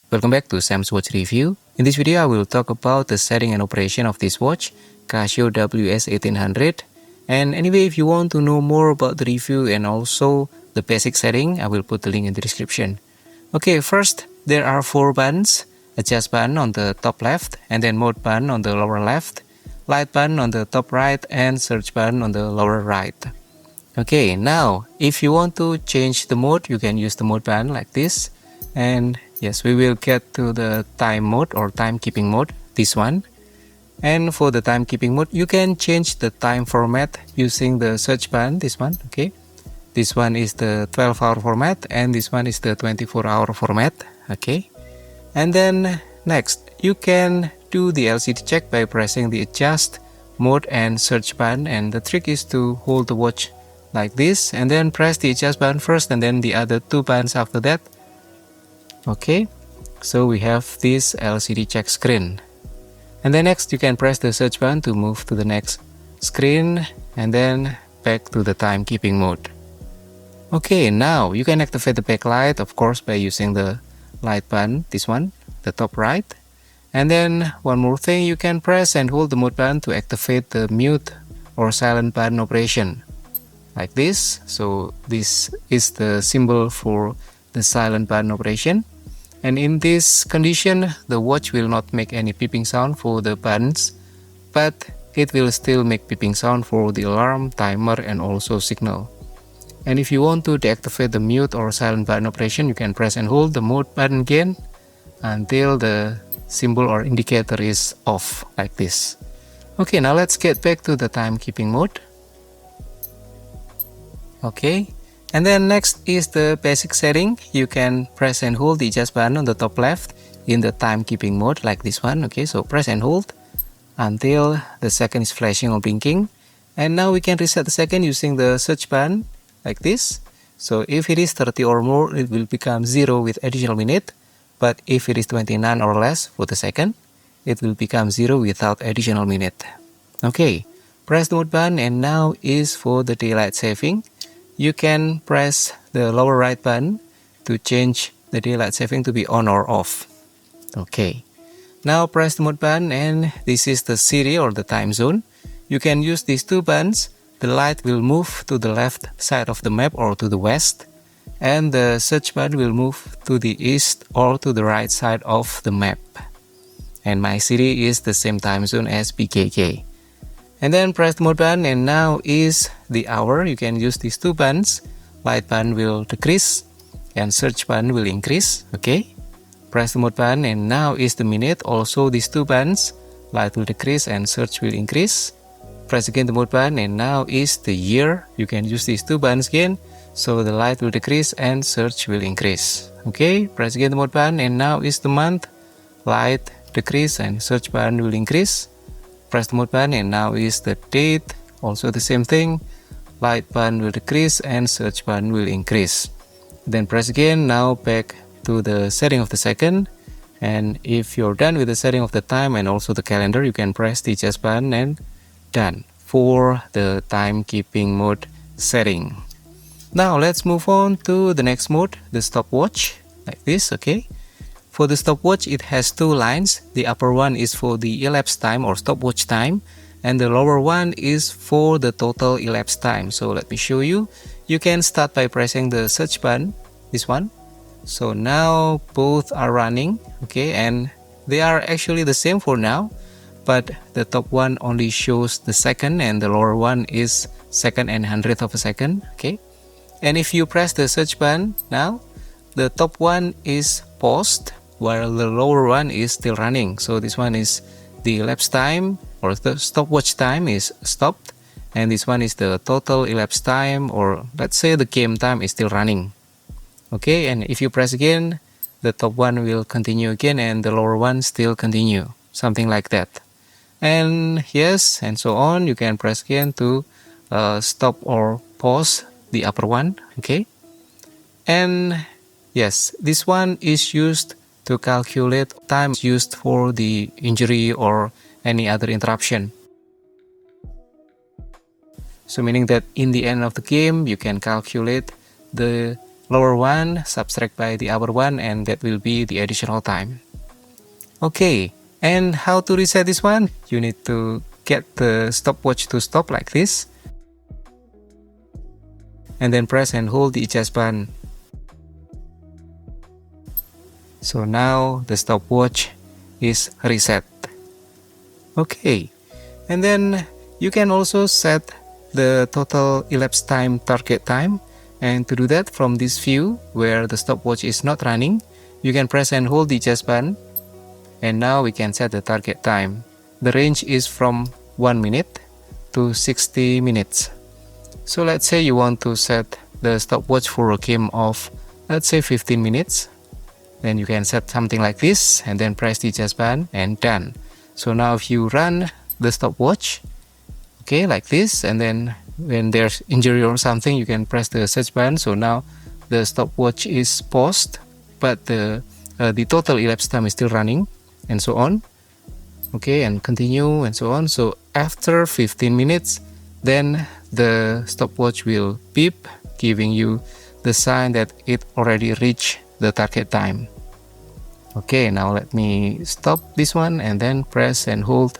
Welcome back to Sam's Watch Review. In this video, I will talk about the setting and operation of this watch, Casio WS-1800. And anyway, if you want to know more about the review and also the basic setting, I will put the link in the description. Okay, first, there are 4 buttons. Adjust button on the top left, and then mode button on the lower left, light button on the top right, and search button on the lower right. Okay, now, if you want to change the mode, you can use the mode button like this. And yes, we will get to the time mode or timekeeping mode, this one. And for the timekeeping mode, you can change the time format using the search button, this one, okay. This one is the 12-hour format and this one is the 24-hour format, okay. And then next, you can do the LCD check by pressing the adjust, mode and search button, and the trick is to hold the watch like this and then press the adjust button first and then the other 2 buttons after that. Okay, so we have this LCD check screen. And then next you can press the search button to move to the next screen and then back to the timekeeping mode. Okay, now you can activate the backlight, of course, by using the light button, this one, the top right. And then one more thing, you can press and hold the mode button to activate the mute or silent button operation. Like this. So this is the symbol for the silent button operation. And in this condition, the watch will not make any beeping sound for the buttons, but it will still make beeping sound for the alarm, timer, and also signal. And if you want to deactivate the mute or silent button operation, you can press and hold the mode button again until the symbol or indicator is off, like this. Okay, now let's get back to the timekeeping mode. Okay. And then next is the basic setting. You can press and hold the adjust button on the top left in the timekeeping mode like this one. Okay, so press and hold until the second is flashing or blinking. And now we can reset the second using the search button like this. So if it is 30 or more, it will become 0 with additional minute. But if it is 29 or less for the second, it will become 0 without additional minute. Okay, press the mode button and now is for the daylight saving. You can press the lower right button to change the daylight saving to be on or off. Okay. Now press the mode button and this is the city or the time zone. You can use these 2 buttons. The light will move to the left side of the map or to the west. And the search button will move to the east or to the right side of the map. And my city is the same time zone as BKK. And then press the mode button and now is the hour. You can use these 2 buttons. Light button will decrease and search button will increase. Okay. Press the mode button and now is the minute. Also these 2 buttons. Light will decrease and search will increase. Press again the mode button and now is the year. You can use these 2 buttons again. So the light will decrease and search will increase. Okay. Press again the mode button and now is the month. Light decrease and search button will increase. Press the mode button and now is the date, also the same thing. Light button will decrease and search button will increase. Then press again, now back to the setting of the second. And if you're done with the setting of the time and also the calendar, you can press the adjust button and done for the timekeeping mode setting. Now let's move on to the next mode, the stopwatch, like this, okay. For the stopwatch, it has 2 lines. The upper one is for the elapsed time or stopwatch time, and the lower one is for the total elapsed time. So let me show you. You can start by pressing the search button, this one. So now both are running, okay, and they are actually the same for now, but the top one only shows the second and the lower one is second and 100th of a second, okay. And if you press the search button now, the top one is paused while the lower one is still running. So this one is the elapsed time or the stopwatch time is stopped, and this one is the total elapsed time, or let's say the game time is still running. Okay, and if you press again, the top one will continue again and the lower one still continue, something like that. And yes, and so on. You can press again to stop or pause the upper one, okay. And yes, this one is used to calculate time used for the injury or any other interruption. So meaning that in the end of the game, you can calculate the lower one, subtract by the upper one, and that will be the additional time. Okay, and how to reset this one? You need to get the stopwatch to stop like this, and then press and hold the adjust button. So now the stopwatch is reset. Okay, and then you can also set the total elapsed time target time, and to do that, from this view where the stopwatch is not running, you can press and hold the adjust button, and now we can set the target time. The range is from 1 minute to 60 minutes. So let's say you want to set the stopwatch for a game of, let's say, 15 minutes. Then you can set something like this, and then press the adjust button, and done. So now if you run the stopwatch, okay, like this, and then when there's injury or something, you can press the search button. So now the stopwatch is paused, but the total elapsed time is still running, and so on. Okay, and continue, and so on. So after 15 minutes, then the stopwatch will beep, giving you the sign that it already reached the target time. Okay, now let me stop this one and then press and hold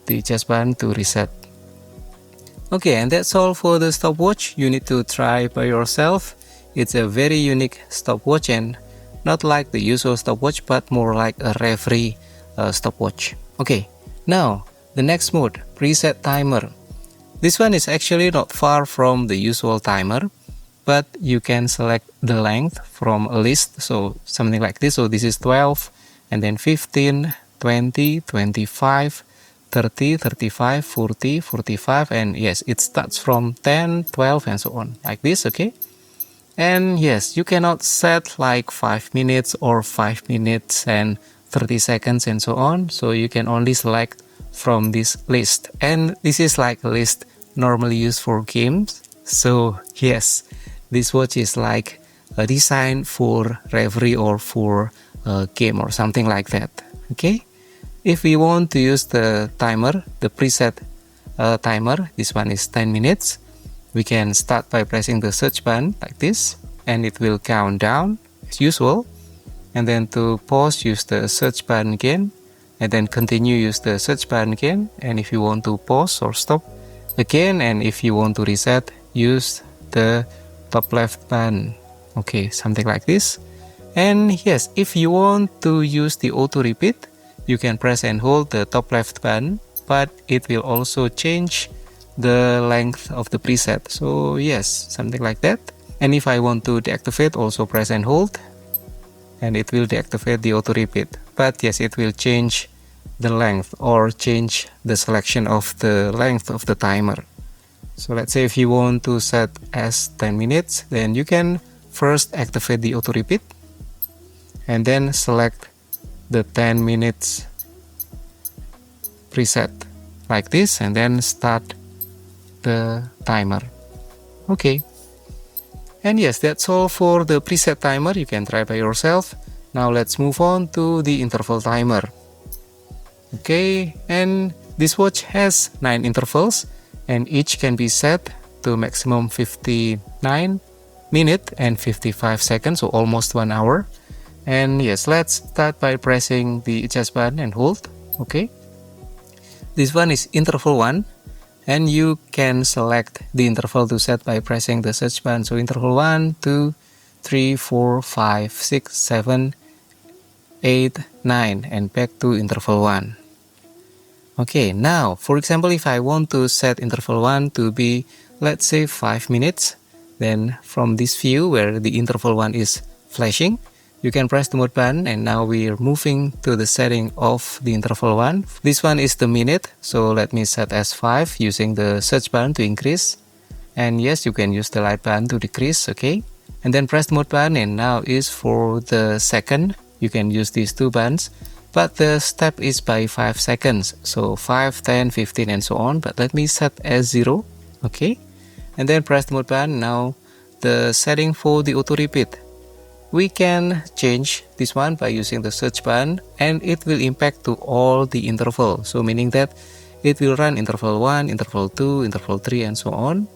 the adjust button to reset. Okay, and that's all for the stopwatch. You need to try by yourself. It's a very unique stopwatch, and not like the usual stopwatch, but more like a referee stopwatch. Okay, now the next mode, preset timer. This one is actually not far from the usual timer, but you can select the length from a list, so something like this. So this is 12, and then 15, 20, 25, 30, 35, 40, 45, and yes, it starts from 10, 12, and so on, like this, okay? And yes, you cannot set like 5 minutes or 5 minutes and 30 seconds and so on, so you can only select from this list. And this is like a list normally used for games, so yes, this watch is like a design for referee or for a game or something like that. Okay, if we want to use the timer, the preset timer, this one is 10 minutes. We can start by pressing the search button like this, and it will count down as usual. And then to pause, use the search button again, and then continue, use the search button again. And if you want to pause or stop again, and if you want to reset, use the top left button. Okay, something like this. And yes, if you want to use the auto repeat, you can press and hold the top left button, but it will also change the length of the preset. So yes, something like that. And if I want to deactivate, also press and hold, and it will deactivate the auto repeat. But yes, it will change the length or change the selection of the length of the timer. So let's say if you want to set as 10 minutes, then you can first activate the auto repeat, and then select the 10 minutes preset like this, and then start the timer. Okay, and yes, that's all for the preset timer. You can try by yourself. Now let's move on to the interval timer. Okay, and this watch has 9 intervals, and each can be set to maximum 59 minutes and 55 seconds, so almost 1 hour. And yes, let's start by pressing the adjust button and hold. Okay, this one is interval 1, and you can select the interval to set by pressing the search button. So interval 1, 2, 3, 4, 5, 6, 7, 8, 9, and back to interval 1. Okay, now for example, if I want to set interval 1 to be, let's say, 5 minutes, then from this view where the interval 1 is flashing, you can press the mode button, and now we're moving to the setting of the interval 1. This one is the minute, so let me set as 5 using the search button to increase. And yes, you can use the light button to decrease, okay? And then press the mode button, and now is for the second. You can use these two buttons, but the step is by 5 seconds. So 5, 10, 15, and so on, but let me set as 0, okay? And then press the mode button. Now the setting for the auto repeat, we can change this one by using the search button, and it will impact to all the interval. So meaning that it will run interval 1, interval 2, interval 3, and so on.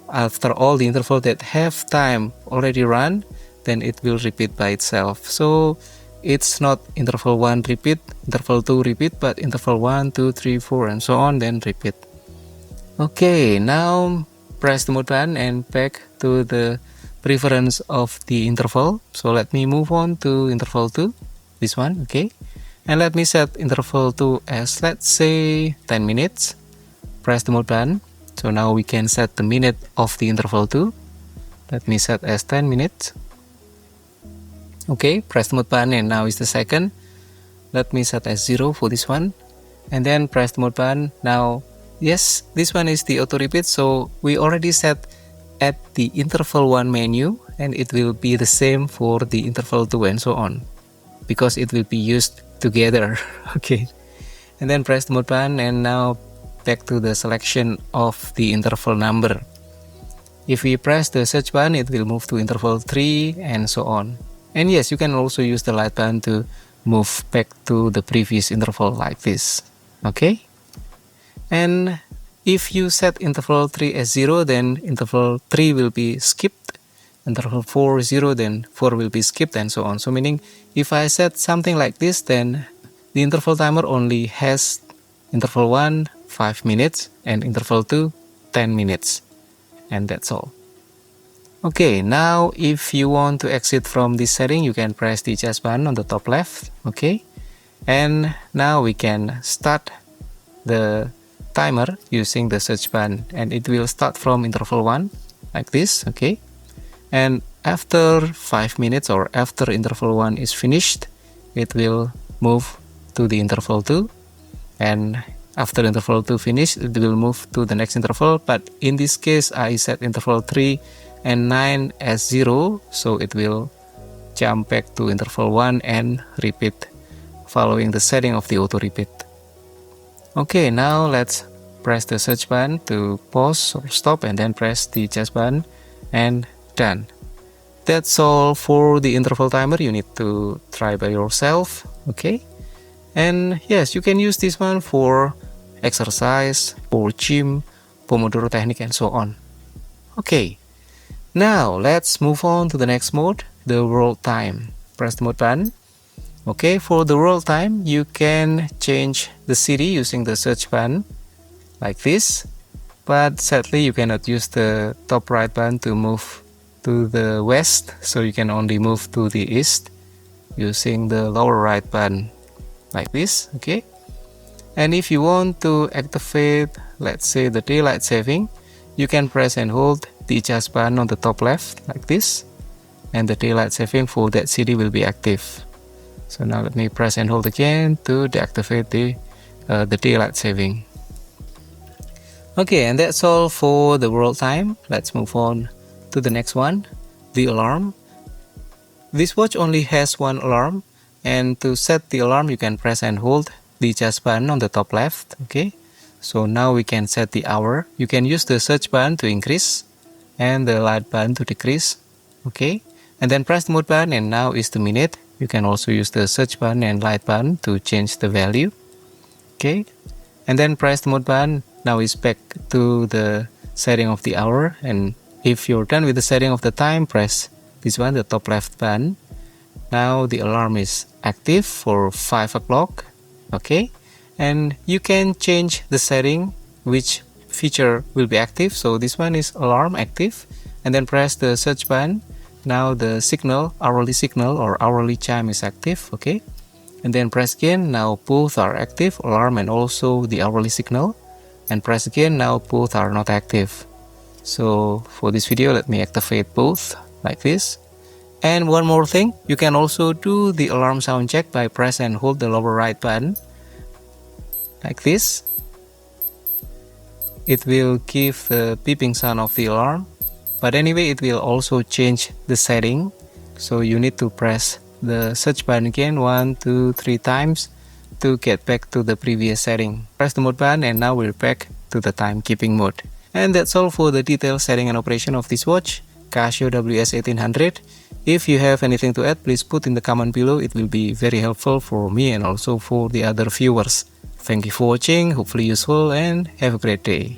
After all the interval that have time already run, then it will repeat by itself. So it's not interval 1 repeat, interval 2 repeat, but interval 1, 2, 3, 4 and so on, then repeat. Okay, now press the mode button and back to the preference of the interval. So let me move on to interval 2, this one, okay? And let me set interval 2 as, let's say, 10 minutes. Press the mode button. So now we can set the minute of the interval 2. Let me set as 10 minutes. Okay, press the mode button and now is the second. Let me set as 0 for this one. And then press the mode button. Now, yes, this one is the auto repeat. So we already set at the interval 1 menu, and it will be the same for the interval 2 and so on, because it will be used together. Okay, and then press the mode button and now back to the selection of the interval number. If we press the search button, it will move to interval 3 and so on. And yes, you can also use the light button to move back to the previous interval like this. Okay, and if you set interval 3 as 0, then interval 3 will be skipped. Interval 4 0, then 4 will be skipped and so on. So meaning if I set something like this, then the interval timer only has interval 1 5 minutes and interval 2 10 minutes, and that's all. Okay, now if you want to exit from this setting, you can press the adjust button on the top left. Okay, and now we can start the timer using the search button, and it will start from interval 1 like this. Okay, and after 5 minutes or after interval 1 is finished, it will move to the interval 2, and after interval 2 finished, it will move to the next interval. But in this case, I set interval 3 and 9 as 0, so it will jump back to interval 1 and repeat following the setting of the auto repeat. Okay, now let's press the search button to pause or stop, and then press the adjust button and done. That's all for the interval timer. You need to try by yourself. Okay, and yes, you can use this one for exercise, for Chime, Pomodoro technique and so on. Okay, now let's move on to the next mode, the world time. Press the mode button. Okay, for the world time, you can change the city using the search button like this, but sadly you cannot use the top right button to move to the west, so you can only move to the east using the lower right button like this. Okay, and if you want to activate, let's say, the daylight saving, you can press and hold the adjust button on the top left like this, and the daylight saving for that city will be active. So now let me press and hold again to deactivate the daylight saving. Okay, and that's all for the world time. Let's move on to the next one, the alarm. This watch only has one alarm, and to set the alarm, you can press and hold the adjust button on the top left. Okay, so now we can set the hour. You can use the search button to increase and the light button to decrease. Okay, and then press the mode button, and now is the minute. You can also use the search button and light button to change the value. Okay, and then press the mode button. Now is back to the setting of the hour, and if you're done with the setting of the time, press this one, the top left button. Now the alarm is active for 5 o'clock. Okay, and you can change the setting, which feature will be active. So this one is alarm active, and then press the search button. Now the signal, hourly signal or hourly chime is active. Okay, and then press again. Now both are active, alarm and also the hourly signal, and press again. Now both are not active. So for this video, let me activate both like this. And one more thing, you can also do the alarm sound check by press and hold the lower right button like this. It will give the beeping sound of the alarm, but anyway it will also change the setting, so you need to press the search button again 1, 2, 3 times to get back to the previous setting. Press the mode button, and now we're back to the timekeeping mode. And that's all for the detailed setting and operation of this watch, Casio WS-1800. If you have anything to add, please put in the comment below. It will be very helpful for me and also for the other viewers. Thank you for watching, hopefully useful, and have a great day.